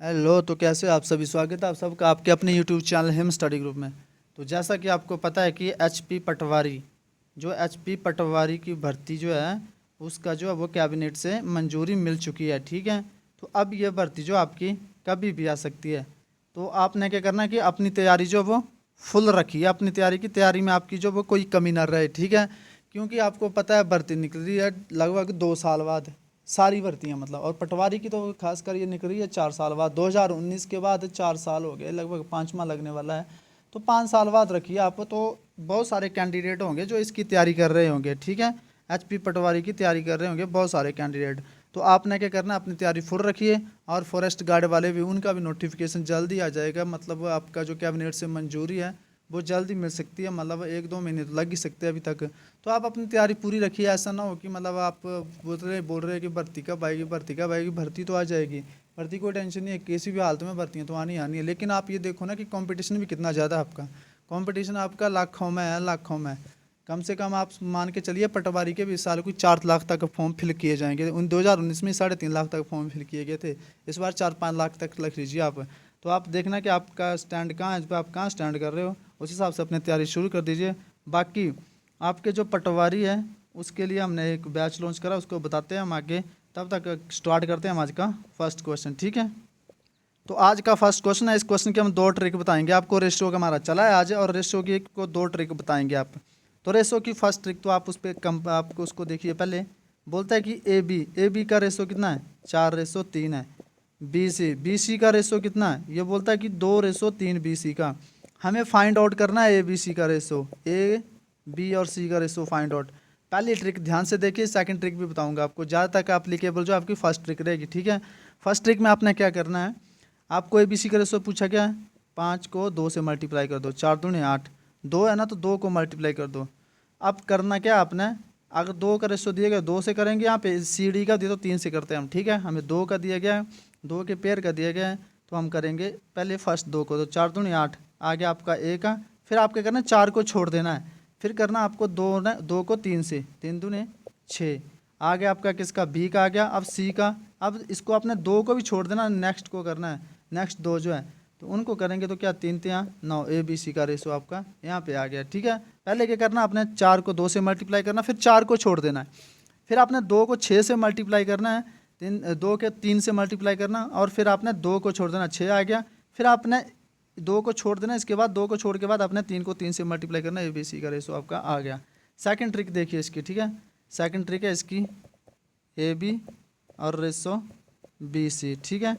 Hello. तो कैसे हो आप सभी? स्वागत है आप सबका आपके अपने YouTube channel him study group में। तो जैसा कि आपको पता है कि एचपी पटवारी की भर्ती जो है उसका जो है वो कैबिनेट से मंजूरी मिल चुकी है। ठीक है, तो अब ये भर्ती जो आपकी कभी भी आ सकती है। तो आपने क्या करना है कि अपनी तैयारी जो वो फुल रखिए। अपनी तैयारी में आपकी जो वो कोई कमी ना रहे। ठीक है, क्योंकि आपको पता है भर्ती निकल रही है लगभग 2 साल बाद, सारी भर्तियां मतलब, और पटवारी की तो खासकर ये निकल रही है 4 साल बाद। 2019 के बाद 4 साल हो गए, लगभग पाँचवा लगने वाला है। तो 5 साल बाद रखिए आप। तो बहुत सारे कैंडिडेट होंगे जो इसकी तैयारी कर रहे होंगे। ठीक है, एचपी पटवारी की तैयारी कर रहे होंगे बहुत सारे कैंडिडेट। तो आपने क्या करना है, अपनी तैयारी फुल रखिए। और फॉरेस्ट गार्ड वाले भी, उनका भी नोटिफिकेशन जल्दी आ जाएगा। मतलब आपका जो कैबिनेट से मंजूरी है वो जल्दी मिल सकती है। मतलब 1-2 महीने तो लग ही सकते हैं अभी तक। तो आप अपनी तैयारी पूरी रखिए। ऐसा ना हो कि मतलब आप बोल रहे कि भर्ती कब आएगी, भर्ती कब आएगी। भर्ती तो आ जाएगी, भर्ती कोई टेंशन नहीं है। किसी भी हालत में भर्तियाँ तो आनी आनी है। लेकिन आप ये देखो ना कि कंपटीशन भी कितना ज़्यादा है आपका। कंपटीशन आपका लाखों में है, लाखों में। कम से कम आप मान के चलिए पटवारी के भी इस साल कोई 4 लाख तक फॉर्म फिल किए जाएंगे। 2019 में 3.5 लाख तक फॉर्म फिल किए गए थे। इस बार 4-5 लाख तक लिख लीजिए आप। तो आप देखना कि आपका स्टैंड कहाँ है, इस पर आप कहाँ स्टैंड कर रहे हो, उस हिसाब से अपनी तैयारी शुरू कर दीजिए। बाकी आपके जो पटवारी है उसके लिए हमने एक बैच लॉन्च करा, उसको बताते हैं हम आगे। तब तक स्टार्ट करते हैं हम आज का फर्स्ट क्वेश्चन। ठीक है, तो आज का फर्स्ट क्वेश्चन है। इस क्वेश्चन के हम 2 ट्रिक बताएंगे आपको। रेशियो का हमारा चला है आज, और रेशियो की को 2 ट्रिक बताएंगे आप। तो रेशियो की फर्स्ट ट्रिक तो आप उस पर कम आपको उसको देखिए। पहले बोलता है कि ए बी का रेशियो कितना है, 4:3 है। बी सी का रेशियो कितना है, ये बोलता है कि 2:3 बी सी का। हमें फाइंड आउट करना है ए बी सी का रेशियो, ए बी और सी का रेशियो फाइंड आउट। पहली ट्रिक ध्यान से देखिए, सेकंड ट्रिक भी बताऊंगा आपको। ज़्यादा तक एप्लीकेबल जो आपकी फर्स्ट ट्रिक रहेगी। ठीक है, फर्स्ट ट्रिक में आपने क्या करना है, आपको ए बी सी का रेशियो पूछा क्या है, 5 को 2 से मल्टीप्लाई कर दो, 4×2 = 8। 2 है ना, तो 2 को मल्टीप्लाई कर दो। अब करना क्या आपने, अगर 2 का रेशियो दिया गया 2 से करेंगे। यहाँ पे सी डी का दिया तो 3 से करते हैं हम। ठीक है, हमें 2 का दिया गया है, 2 के पेयर का दिया गया है, तो हम करेंगे पहले फर्स्ट 2 को। तो 4×2 = 8 आ गया आपका ए का। फिर आप क्या करना है, 4 को छोड़ देना है। फिर करना आपको 2 को 3 से, 3×2 = 6 आ गया आपका किसका, बी का आ गया। अब सी का, अब इसको आपने 2 को भी छोड़ देना, नेक्स्ट को करना है। नेक्स्ट 2 जो है तो उनको करेंगे तो क्या 3×3 = 9, ए बी सी का रेशो आपका यहाँ पे आ गया। ठीक है, पहले क्या करना आपने, 4 को 2 से मल्टीप्लाई करना, फिर 4 को छोड़ देना है। फिर आपने 2 को 6 से मल्टीप्लाई करना है, 2 के 3 से मल्टीप्लाई करना, और फिर आपने 2 को छोड़ देना, 6 आ गया। फिर आपने 2 को छोड़ देना, इसके बाद 2 को छोड़ के बाद आपने 3 को 3 से मल्टीप्लाई करना, ए बी सी का रेशो आपका आ गया। सेकंड ट्रिक देखिए इसकी। ठीक है, सेकंड ट्रिक है इसकी ए बी और रेशो बी सी। ठीक है,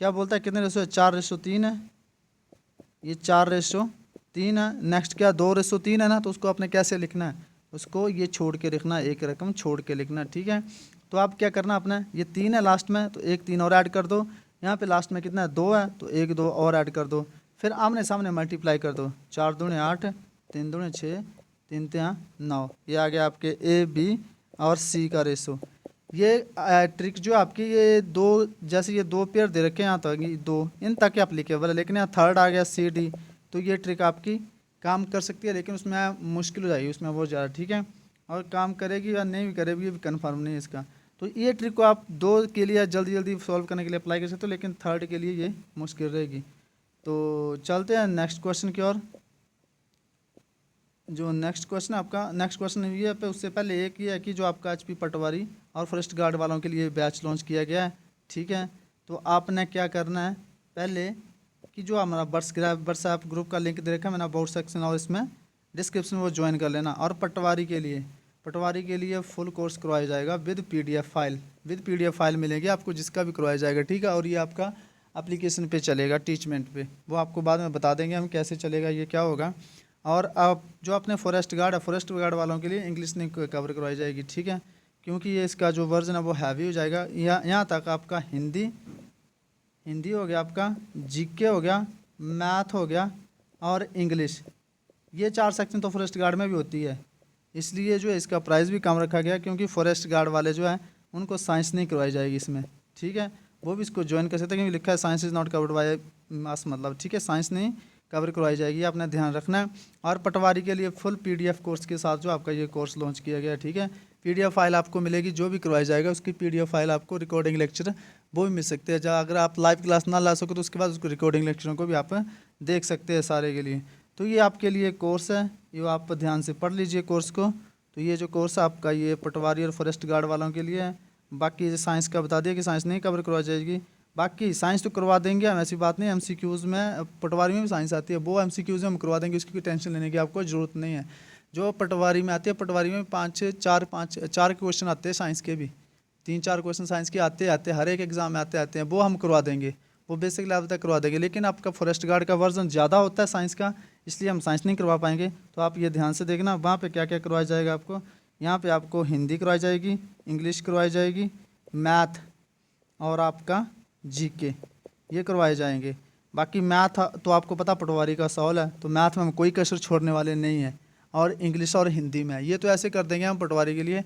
क्या बोलता है कितने रेशो है, 4:3 है। ये 4:3 है। नेक्स्ट क्या, 2:3 है ना, तो उसको आपने कैसे लिखना है, उसको ये छोड़ के लिखना है, एक रकम छोड़ के लिखना। ठीक है, तो आप क्या करना अपना, ये 3 है लास्ट में, तो एक 3 और ऐड कर दो। यहाँ पे लास्ट में कितना है, 2 है, तो एक 2 और ऐड कर दो। फिर आमने सामने मल्टीप्लाई कर दो, 4×2 = 8, 3×2 = 6, 3×3 = 9। ये आ गया आपके ए बी और सी का रेशो। ये ट्रिक जो आपकी, ये दो, जैसे ये 2 पेयर दे रखे हैं यहाँ तक, ये 2 इन तक एप्लीकेबल है। लेकिन यहाँ थर्ड आ गया सी डी, तो ये ट्रिक आपकी काम कर सकती है, लेकिन उसमें मुश्किल हो जाएगी उसमें बहुत ज़्यादा। ठीक है, और काम करेगी या नहीं भी करेगी ये भी कन्फर्म नहीं है इसका। तो ये ट्रिक को आप 2 के लिए जल्दी जल्दी सॉल्व करने के लिए अप्लाई कर सकते हो, लेकिन थर्ड के लिए ये मुश्किल रहेगी। तो चलते हैं नेक्स्ट क्वेश्चन की ओर। जो नेक्स्ट क्वेश्चन आपका, नेक्स्ट क्वेश्चन ये पे उससे पहले एक ये है कि जो आपका एचपी पटवारी और फॉरेस्ट गार्ड वालों के लिए बैच लॉन्च किया गया है। ठीक है, तो आपने क्या करना है, पहले कि जो हमारा व्हाट्सएप ग्रुप का लिंक दे रखा है मैंने अबाउट सेक्शन और इसमें डिस्क्रिप्शन में, वो ज्वाइन कर लेना। और पटवारी के लिए फुल कोर्स करवाया जाएगा विद पीडीएफ फाइल मिलेगी आपको, जिसका भी करवाया जाएगा। ठीक है, और ये आपका एप्लीकेशन पे चलेगा, टीचमेंट पे, वो आपको बाद में बता देंगे हम कैसे चलेगा, ये क्या होगा। और आप जो अपने फॉरेस्ट गार्ड वालों के लिए इंग्लिश नहीं कवर करवाई जाएगी। ठीक है, क्योंकि ये इसका जो वर्जन है वो हैवी हो जाएगा। यहाँ तक आपका हिंदी हो गया, आपका जीके हो गया, मैथ हो गया और इंग्लिश, ये 4 सेक्शन तो फॉरेस्ट गार्ड में भी होती है। इसलिए जो है इसका प्राइस भी कम रखा गया, क्योंकि फॉरेस्ट गार्ड वाले जो है उनको साइंस नहीं करवाई जाएगी इसमें। ठीक है, वो भी इसको ज्वाइन कर सकते हैं, क्योंकि लिखा है science is not covered by mass, मतलब ठीक है, साइंस नहीं कवर करवाई जाएगी, आपने ध्यान रखना है। और पटवारी के लिए फुल पीडीएफ कोर्स के साथ जो आपका ये कोर्स लॉन्च किया गया है। ठीक है, पीडीएफ फाइल आपको मिलेगी, जो भी करवाया जाएगा उसकी पीडीएफ फाइल आपको, रिकॉर्डिंग लेक्चर वो भी मिल सकते हैं। जहाँ अगर आप लाइव क्लास ना ला सको तो उसके बाद उसको रिकॉर्डिंग लेक्चरों को भी आप देख सकते हैं सारे के लिए। तो ये आपके लिए कोर्स है, ये आप ध्यान से पढ़ लीजिए कोर्स को। तो ये जो कोर्स है आपका ये पटवारी और फॉरेस्ट गार्ड वालों के लिए है। बाकी साइंस का बता दिया कि साइंस नहीं कवर करवा जाएगी, बाकी साइंस तो करवा देंगे हम, ऐसी बात नहीं। एमसीक्यूज़ में पटवारी में भी साइंस आती है, वो एमसीक्यूज़ में हम करवा देंगे, उसकी कोई टेंशन लेने की आपको ज़रूरत नहीं है। जो पटवारी में आती है, पटवारी में चार क्वेश्चन आते हैं साइंस के भी, 3-4 क्वेश्चन साइंस के आते हर एक एग्जाम में आते हैं, वो हम करवा देंगे, वो बेसिक लेवल तक करवा देंगे। लेकिन आपका फॉरेस्ट गार्ड का वर्जन ज़्यादा होता है साइंस का, इसलिए हम साइंस नहीं करवा पाएंगे। तो आप ये ध्यान से देखना वहाँ पे क्या क्या करवाया जाएगा आपको। यहाँ पे आपको हिंदी करवाई जाएगी, इंग्लिश करवाई जाएगी, मैथ और आपका जीके ये करवाए जाएंगे। बाकी मैथ तो आपको पता पटवारी का सवाल है, तो मैथ में हम कोई कसर छोड़ने वाले नहीं हैं। और इंग्लिश और हिंदी में ये तो ऐसे कर देंगे हम पटवारी के लिए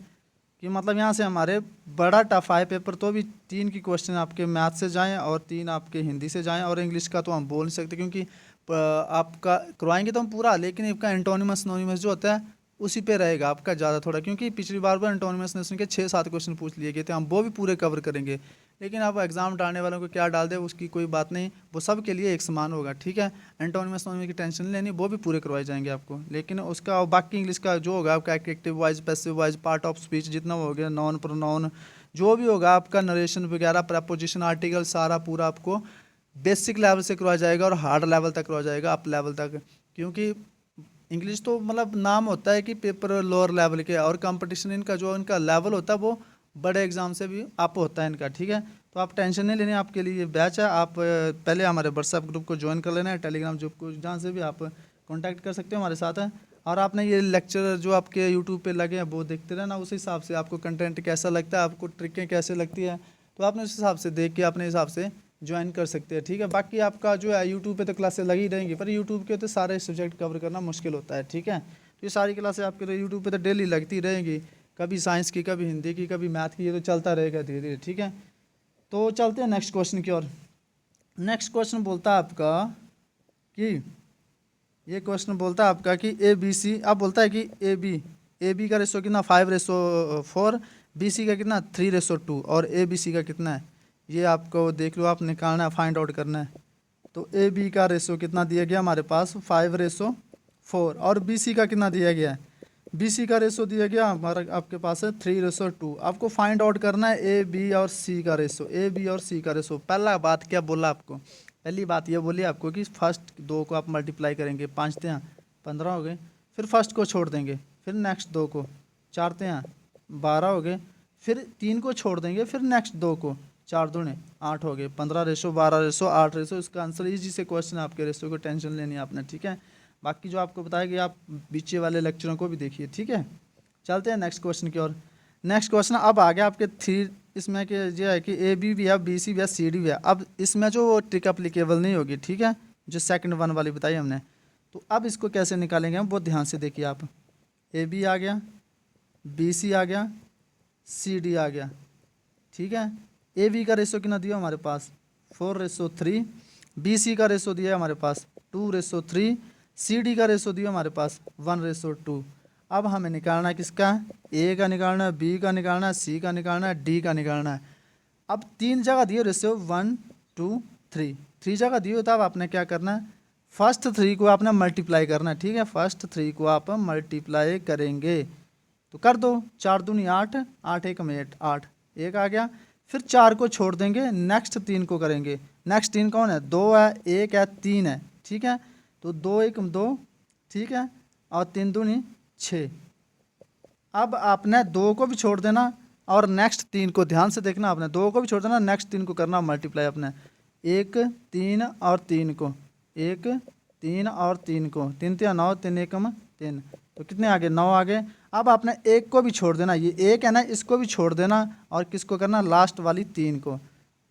कि मतलब यहाँ से हमारे बड़ा टफ आए पेपर तो भी 3 की क्वेश्चन आपके मैथ से जाएं और 3 आपके हिंदी से जाएं। और इंग्लिश का तो हम बोल नहीं सकते क्योंकि आपका करवाएंगे तो हम पूरा, लेकिन आपका एंटोनिमस सिनोनिमस जो होता है उसी पे रहेगा आपका ज़्यादा थोड़ा, क्योंकि पिछली बार एंटोनिमस ने के 6-7 क्वेश्चन पूछ लिए गए थे, हम वो भी पूरे कवर करेंगे। लेकिन आप एग्जाम डालने वालों को क्या डाल दे उसकी कोई बात नहीं, वो सब के लिए एक समान होगा, ठीक है। एंटोनिमस सिनोनिमस की टेंशन नहीं लेनी, वो भी पूरे करवाए जाएंगे आपको। लेकिन उसका बाकी इंग्लिश का जो होगा आपका active voice, passive wise, part of speech जितना हो गया, नॉन प्रोनाउन जो भी होगा आपका, नरेशन वगैरह, प्रपोजिशन, आर्टिकल, सारा पूरा आपको बेसिक लेवल से करवाया जाएगा और हार्ड लेवल तक करवाया जाएगा, अप लेवल तक। क्योंकि इंग्लिश तो मतलब नाम होता है कि पेपर लोअर लेवल के, और कंपटीशन इनका जो इनका लेवल होता है वो बड़े एग्जाम से भी अप होता है इनका, ठीक है। तो आप टेंशन नहीं लेनी, आपके लिए बैच है। आप पहले हमारे व्हाट्सएप ग्रुप को ज्वाइन कर लेना है, टेलीग्राम ग्रुप को, जहाँ से भी आप कांटेक्ट कर सकते हो हमारे साथ है। और आपने ये लेक्चर जो आपके यूट्यूब पे लगे हैं वो देखते रहना, उस हिसाब से आपको कंटेंट कैसा लगता है, आपको ट्रिकें कैसे लगती है, तो आपने उस हिसाब से देख के अपने हिसाब से ज्वाइन कर सकते हैं, ठीक है। बाकी आपका जो है यूट्यूब पे तो क्लासेस लगी रहेंगी, पर यूट्यूब के तो सारे सब्जेक्ट कवर करना मुश्किल होता है, ठीक है। तो ये सारी क्लासेस आपके यूट्यूब पे तो डेली लगती रहेंगी, कभी साइंस की, कभी हिंदी की, कभी मैथ की, ये तो चलता रहेगा धीरे धीरे, ठीक है। तो चलते हैं नेक्स्ट क्वेश्चन की ओर। नेक्स्ट क्वेश्चन बोलता है आपका कि ये क्वेश्चन बोलता है आपका कि ABC, अब बोलता है कि AB का रेशो कितना 5:4, BC का कितना 3:2 और ABC का कितना है ये आपको देख लो, आप निकालना है, फाइंड आउट करना है। तो AB का रेशो कितना दिया गया हमारे पास 5:4 और BC का कितना दिया गया है, BC का रेशो दिया गया हमारा आपके पास है 3:2। आपको फाइंड आउट करना है AB और C का रेशो, AB और C का रेशो। पहला बात क्या बोला आपको, पहली बात ये बोली आपको कि फर्स्ट 2 को आप मल्टीप्लाई करेंगे, 5 हैं 15 हो गए, फिर फर्स्ट को छोड़ देंगे, फिर नेक्स्ट 2 को, 4 हैं 12 हो गए, फिर 3 को छोड़ देंगे, फिर नेक्स्ट 2 को, 4 दूने 8 हो गए, 15:12:8। इसका आंसर इजी से क्वेश्चन है, आपके रेशो को टेंशन लेनी है आपने, ठीक है। बाकी जो आपको बताया कि आप बीचे वाले लेक्चरों को भी देखिए, ठीक है। चलते हैं नेक्स्ट क्वेश्चन की ओर। नेक्स्ट क्वेश्चन अब आ गया आपके 3, इसमें कि ये है कि AB भी है, BC भी है, CD भी है। अब इसमें जो ट्रिक अप्लीकेबल नहीं होगी, ठीक है, जो सेकंड वन वाली बताई हमने। तो अब इसको कैसे निकालेंगे हम, बहुत ध्यान से देखिए आप। AB आ गया, BC आ गया, CD आ गया, ठीक है। AB का रेशो कितना दिया हमारे पास 4:3, BC का रेशो दिया है हमारे पास 2:3, CD का रेशो दिया हमारे पास 1:2। अब हमें निकालना है किसका, A का निकालना है, B का निकालना है, C का निकालना है, D का निकालना है। अब 3 जगह दिए रेशो 1 2 3, 3 जगह दिए, तो अब आपने क्या करना है, फर्स्ट 3 को आपने मल्टीप्लाई करना है, ठीक है। फर्स्ट 3 को आप मल्टीप्लाई करेंगे तो कर दो, 4 दूनी 8, 8 1 में 8 एक आ गया। फिर 4 को छोड़ देंगे, नेक्स्ट 3 को करेंगे। नेक्स्ट 3 कौन है, 2 है, 1 है, 3 है, ठीक है। तो 2 1 2, ठीक है, और 3 दूनी 6। अब आपने 2 को भी छोड़ देना और नेक्स्ट 3 को ध्यान से देखना, आपने 2 को भी छोड़ देना, नेक्स्ट 3 को करना मल्टीप्लाई अपने, 1 3 और 3 को, 1 3 और 3 को, 3 3 9, 3 1 3, तो कितने आगे 9 आगे। अब आपने 1 को भी छोड़ देना, ये 1 है ना, इसको भी छोड़ देना और किसको करना, लास्ट वाली 3 को,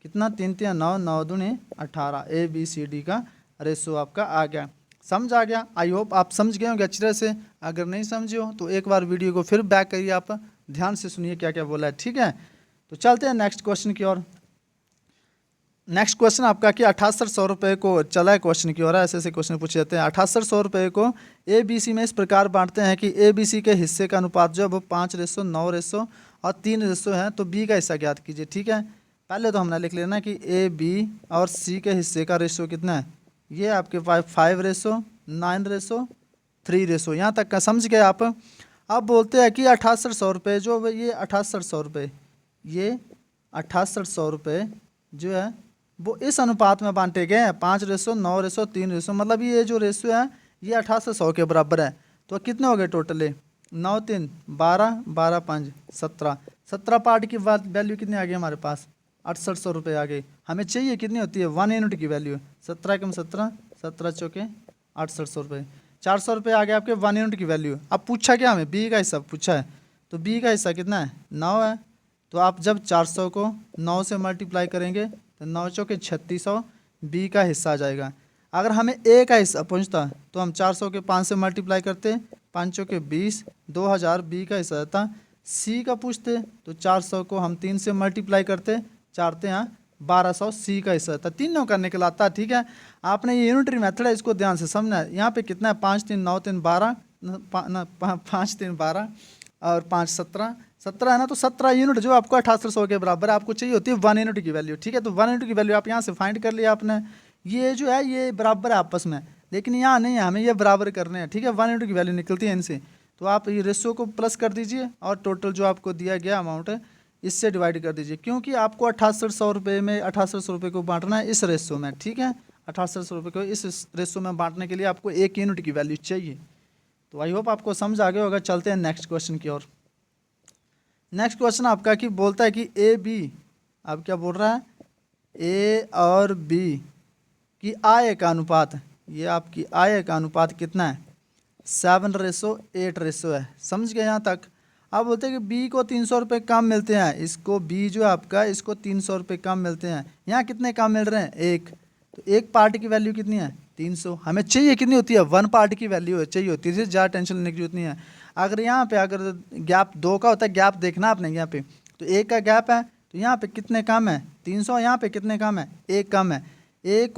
कितना 3 3 9, 9 दूनी 18। ABCD का रेशो आपका आ गया, समझ आ गया। आई होप आप समझ गए होंगे अच्छी तरह से। अगर नहीं समझे हो तो एक बार वीडियो को फिर बैक करिए, आप ध्यान से सुनिए क्या क्या बोला है, ठीक है। तो चलते हैं नेक्स्ट क्वेश्चन की ओर। नेक्स्ट क्वेश्चन आपका कि 6800 रुपये को चला है क्वेश्चन की ओर, ऐसे ऐसे क्वेश्चन पूछे जाते हैं। 6800 रुपये को ABC में इस प्रकार बांटते हैं कि ABC के हिस्से का अनुपात जो है वो 5:9 और 3 है, तो B का हिस्सा ज्ञात कीजिए, ठीक है। पहले तो हमने लिख लेना कि ए बी और सी के हिस्से का रेशो कितना है, ये आपके पास 5:9:3 यहाँ तक का समझ गए आप। अब बोलते हैं कि 6800 रुपये जो ये 6800 रुपये, ये 6800 रुपये जो है वो इस अनुपात में बांटे गए हैं 5:9:3, मतलब ये जो रेशो है ये 6800 के बराबर है। तो कितने हो गए टोटल, 9 3 12 12 5 17, 17 पार्ट की वैल्यू कितनी आ गई हमारे पास, 6800 रुपये आ गई। हमें चाहिए कितनी होती है 1 यूनिट की वैल्यू, 17 कम 17, 17 चौके 6800 रुपये, 400 रुपये आ गए आपके 1 यूनिट की वैल्यू। अब पूछा क्या हमें, बी का हिस्सा पूछा है, तो बी का हिस्सा कितना है 9 है। तो आप जब 400 को 9 से मल्टीप्लाई करेंगे तो 9 चौके 3600 बी का हिस्सा आ जाएगा। अगर हमें ए का हिस्सा पूछता तो हम 400 के 5 से मल्टीप्लाई करते, 5 चौके 20, 2000 बी का हिस्सा आता। सी का पूछते तो 400 को हम 3 से मल्टीप्लाई करते, 4 यहाँ 1200 सी का हिस्सा था, तीनों का निकलाता। ठीक है, आपने ये यूनिटरी मेथड है इसको ध्यान से समझना है। यहाँ पे कितना है 5 3 9 3 12, 5 3 12 और 5 17, 17 है ना, तो 17 यूनिट जो आपको 6800 के बराबर है, आपको चाहिए होती है 1 यूनिट की वैल्यू। ठीक है, तो 1 यूनिट की वैल्यू आप यहाँ से फाइंड कर लिया आपने, ये जो है ये बराबर है आपस में, लेकिन यहाँ नहीं है, हमें ये बराबर करने हैं। ठीक है, 1 यूनिट की वैल्यू निकलती है इनसे, तो आप ये रेशो को प्लस कर दीजिए और टोटल जो आपको दिया गया अमाउंट है इससे डिवाइड कर दीजिए, क्योंकि आपको 6800 रुपये में 6800 रुपये को बांटना है इस रेशो में। ठीक है, 6800 रुपये को इस रेशो में बांटने के लिए आपको 1 यूनिट की वैल्यू चाहिए। तो आई होप आपको समझ आ गया होगा। चलते हैं नेक्स्ट क्वेश्चन की ओर। नेक्स्ट क्वेश्चन आपका कि बोलता है कि ए बी, अब क्या बोल रहा है, ए और बी की आय का अनुपात, ये आपकी आय का अनुपात कितना है 7:8 है। समझ गए यहाँ तक। अब बोलते हैं कि बी को 300 रुपये कम मिलते हैं, इसको बी जो आपका इसको 300 रुपये कम मिलते हैं। यहाँ कितने कम मिल रहे हैं, एक, तो एक पार्ट की वैल्यू कितनी है 300। हमें चाहिए कितनी होती है 1 पार्ट की वैल्यू चाहिए होती है, ज़्यादा टेंशन लेने की जरूरत नहीं है। अगर यहाँ पे अगर गैप 2 का होता है, गैप देखना आपने यहाँ पे, तो एक का गैप है, तो यहाँ पे कितने कम है 300, यहाँ पे कितने कम है, एक कम है। ए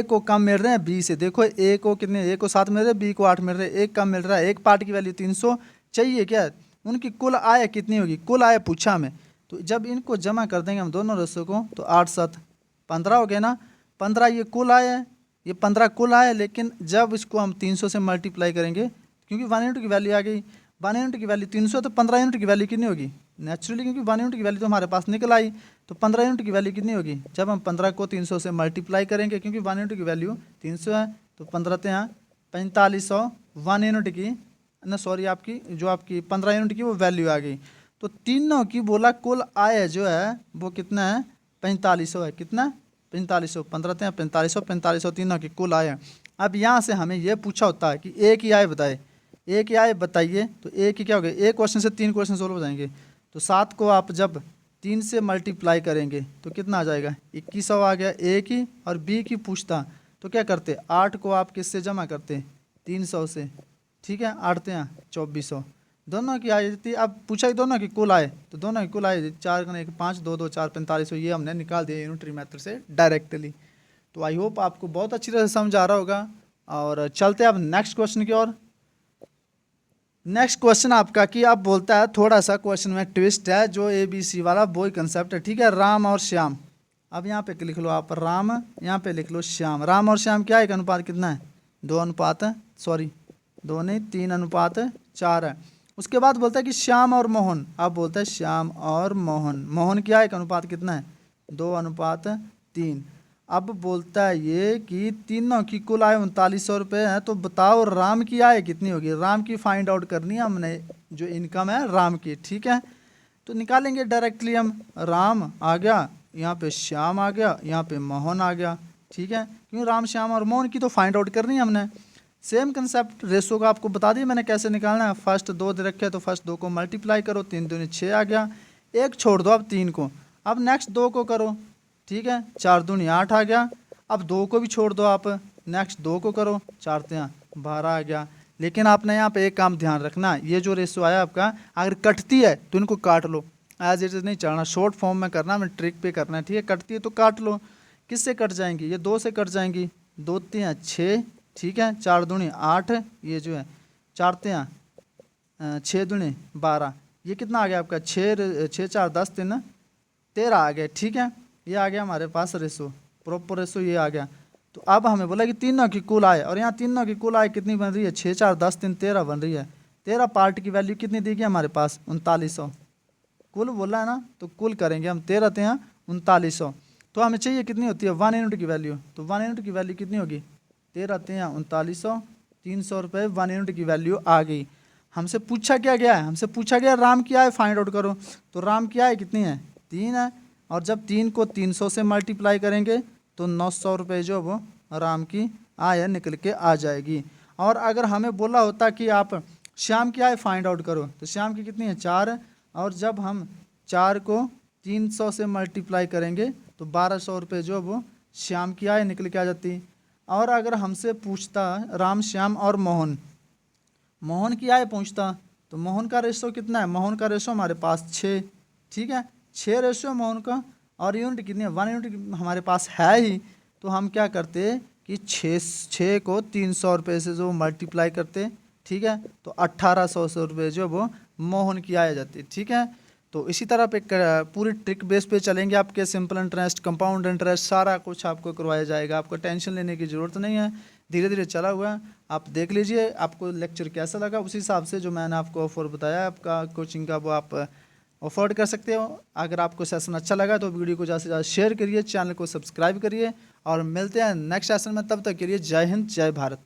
को कम मिल रहे हैं बी से, देखो ए को कितने, ए को 7 मिल रहे हैं, बी को 8 मिल रहे हैं, एक कम मिल रहा है, एक पार्ट की वैल्यू 300 चाहिए। क्या उनकी कुल आय कितनी होगी, कुल आय पूछा हमें, तो जब इनको जमा कर देंगे हम दोनों रेशो को तो 8 7 15 हो गए ना, 15 ये कुल आय है, ये 15 कुल आय है। लेकिन जब इसको हम 300 से मल्टीप्लाई करेंगे, क्योंकि 1 यूनिट की वैल्यू आ गई, 1 यूनिट की वैल्यू 300, तो 15 यूनिट की वैल्यू कितनी होगी नेचुरली, क्योंकि 1 यूनिट की वैल्यू तो हमारे पास निकल आई, तो 15 यूनिट की वैल्यू कितनी होगी जब हम 15 को 300 से मल्टीप्लाई करेंगे, क्योंकि 1 यूनिट की वैल्यू 300 है, तो 15 तो यहाँ 4500 1 यूनिट की ना, सॉरी आपकी जो आपकी 15 यूनिट की वो वैल्यू आ गई। तो तीनों की बोला कुल आय जो है वो कितना है 4500 है, कितना 4500, 15 तो 4500, 4500 तीनों की कुल आय है। अब यहाँ से हमें ये पूछा होता है कि ए की आय बताए, ए की आय बताइए, तो ए की क्या हो गई, एक क्वेश्चन से 3 क्वेश्चन सोल्व हो जाएंगे। तो 7 को आप जब 3 से मल्टीप्लाई करेंगे तो कितना आ जाएगा 2100 आ गया ए की, और बी की पूछता तो क्या करते 8 को आप किससे जमा करते 300 से। ठीक है, 8 तो यहाँ 2400, दोनों की आय थी। अब पूछा ही दोनों की कुल आय, तो दोनों की कुल आय 4 1 5 2 2 4 4500, ये हमने निकाल दिया यूनिटरी मेथड से डायरेक्टली। तो आई होप आपको बहुत अच्छी तरह से समझ आ रहा होगा। और चलते हैं अब नेक्स्ट क्वेश्चन की ओर। नेक्स्ट क्वेश्चन आपका कि आप बोलता है, थोड़ा सा क्वेश्चन में ट्विस्ट है, जो ABC वाला वही कंसेप्ट है। ठीक है, राम और श्याम, अब यहाँ पे लिख लो आप राम, यहाँ पे लिख लो श्याम। राम और श्याम क्या है, एक अनुपात कितना है 2 अनुपात, सॉरी 2 नहीं 3 अनुपात 4 है। उसके बाद बोलता है कि श्याम और मोहन, अब बोलता है श्याम और मोहन, मोहन क्या है एक अनुपात कितना है 2 अनुपात 3। अब बोलता है ये कि तीनों की कुल आय 3900 रुपये है, तो बताओ राम की आय कितनी होगी। राम की फाइंड आउट करनी है हमने, जो इनकम है राम की। ठीक है, तो निकालेंगे डायरेक्टली हम, राम आ गया, यहाँ पे श्याम आ गया, यहाँ पे मोहन आ गया। ठीक है, क्यों राम श्याम और मोहन की तो फाइंड आउट करनी है हमने। सेम कंसेप्ट रेशो का आपको बता दिया मैंने कैसे निकालना है। फर्स्ट 2 दे रखे तो फर्स्ट 2 को मल्टीप्लाई करो, 3 दूनी 6 आ गया, एक छोड़ दो अब 3 को, अब नेक्स्ट 2 को करो। ठीक है, 4 दूनी 8 आ गया, अब 2 को भी छोड़ दो आप, नेक्स्ट 2 को करो, 4 तो यहाँ 12 आ गया। लेकिन आपने यहाँ पे एक काम ध्यान रखना, ये जो रेशो आया आपका अगर कटती है तो इनको काट लो, एज इट इज़ नहीं चढ़ना, शॉर्ट फॉर्म में करना, मैं ट्रिक पे करना है। ठीक है, कटती है तो काट लो। किससे कट जाएंगी, ये 2 से कट जाएंगी, 2 3 6, ठीक है, 4 दूनी 8, ये जो है 4 यहाँ 6 दूनी 12, ये कितना आ गया आपका 6 6 4 10 3 13 आ गया। ठीक है, ये आ गया हमारे पास रेशो, प्रॉपर रेशो ये आ गया। तो अब हमें बोला कि तीनों की कुल आय, और यहाँ तीनों की कुल आय कितनी बन रही है, 6 4 10 3 13 बन रही है। 13 पार्ट की वैल्यू कितनी दी गई हमारे पास, 3900। कुल बोला है ना, तो कुल करेंगे हम, 13 थे यहाँ 3900। तो हमें चाहिए कितनी होती है 1 यूनिट की वैल्यू, तो 1 यूनिट की वैल्यू कितनी होगी, 13 थे यहाँ 3900, 300 रुपये 1 यूनिट की वैल्यू आ गई। हमसे पूछा क्या गया है, हमसे पूछा गया राम की आय फाइंड आउट करो। तो राम की आय कितनी है, 3 है, और जब 3 को 300 से मल्टीप्लाई करेंगे तो 900 रुपये जो वो राम की आय निकल के आ जाएगी। और अगर हमें बोला होता कि आप श्याम की आय फाइंड आउट करो, तो श्याम की कितनी है 4 है, और जब हम 4 को 300 से मल्टीप्लाई करेंगे तो 1200 रुपये जो वो श्याम की आय निकल के आ जाती। और अगर हमसे पूछता राम श्याम और मोहन, मोहन की आय पूछता, तो मोहन का रेशो कितना है, मोहन का रेशो हमारे पास 6, ठीक है 6 रेशो मोहन का, और यूनिट कितनी है 1 यूनिट हमारे पास है ही। तो हम क्या करते कि 6 को 300 रुपये से जो मल्टीप्लाई करते, ठीक है, तो 1800 रुपये जो वो मोहन की आय जाती, ठीक है। तो इसी तरह पे पूरी ट्रिक बेस पे चलेंगे, आपके सिंपल इंटरेस्ट, कंपाउंड इंटरेस्ट, सारा कुछ आपको करवाया जाएगा, आपको टेंशन लेने की ज़रूरत नहीं है, धीरे धीरे चला हुआ है। आप देख लीजिए आपको लेक्चर कैसा लगा, उसी हिसाब से जो मैंने आपको ऑफर बताया आपका कोचिंग का वो आप अफोर्ड कर सकते हो। अगर आपको सेशन अच्छा लगा तो वीडियो को ज़्यादा से ज़्यादा शेयर करिए, चैनल को सब्सक्राइब करिए, और मिलते हैं नेक्स्ट सेशन में। तब तक के लिए जय हिंद जय भारत।